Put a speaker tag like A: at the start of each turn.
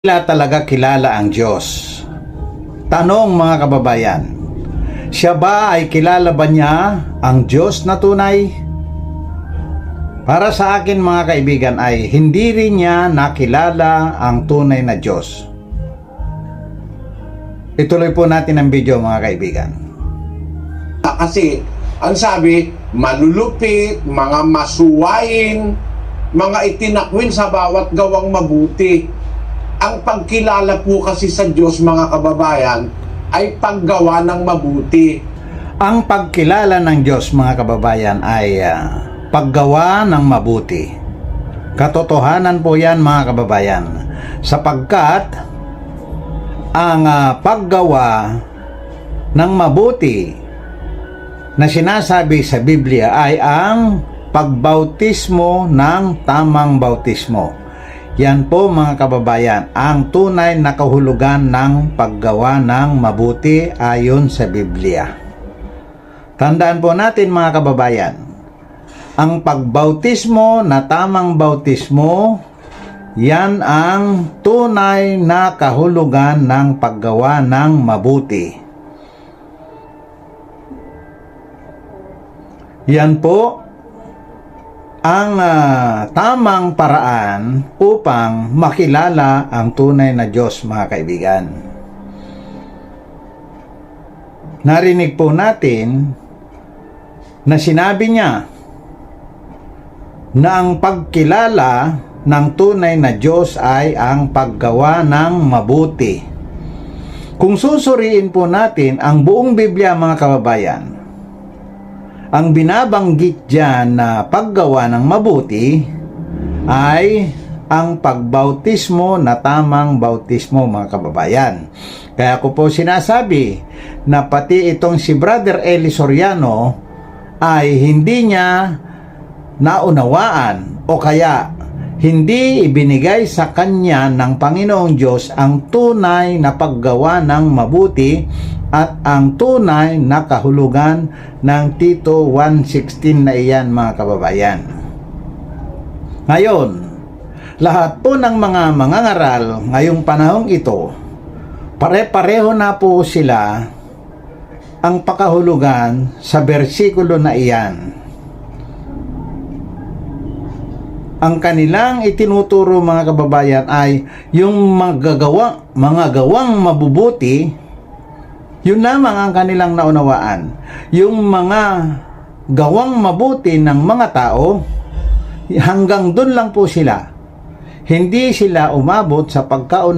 A: Nila talaga kilala ang Diyos. Tanong mga kababayan, siya ba ay kilala ba niya ang Diyos na tunay? Para sa akin mga kaibigan ay hindi rin niya nakilala ang tunay na Diyos. Ituloy po natin ang video mga kaibigan.
B: Kasi ang sabi, malulupit, mga masuwain, mga itinakwil sa bawat gawang mabuti. Ang pagkilala po kasi sa Diyos mga kababayan ay paggawa ng mabuti.
A: Ang pagkilala ng Diyos mga kababayan ay paggawa ng mabuti. Katotohanan po yan mga kababayan. Sapagkat ang paggawa ng mabuti na sinasabi sa Biblia ay ang pagbautismo ng tamang bautismo. Yan po mga kababayan, ang tunay na kahulugan ng paggawa ng mabuti ayon sa Biblia. Tandaan po natin mga kababayan, ang pagbautismo na tamang bautismo, yan ang tunay na kahulugan ng paggawa ng mabuti. Yan po ang tamang paraan upang makilala ang tunay na Diyos mga kaibigan. Narinig po natin na sinabi niya na ang pagkilala ng tunay na Diyos ay ang paggawa ng mabuti. Kung susuriin po natin ang buong Biblia mga kababayan, ang binabanggit dyan na paggawa ng mabuti ay ang pagbautismo na tamang bautismo mga kababayan. Kaya ko po sinasabi na pati itong si Brother Eli Soriano ay hindi niya naunawaan o kaya hindi ibinigay sa kanya ng Panginoong Diyos ang tunay na paggawa ng mabuti at ang tunay na kahulugan ng Tito 1:16 na iyan mga kababayan. Ngayon, lahat po ng mga mangangaral ngayong panahong ito, pare-pareho na po sila ang pakahulugan sa bersikulo na iyan. Ang kanilang itinuturo mga kababayan ay yung mga gawang mabubuti, yun lamang ang kanilang naunawaan. Yung mga gawang mabuti ng mga tao, hanggang dun lang po sila. Hindi sila umabot sa pagkauna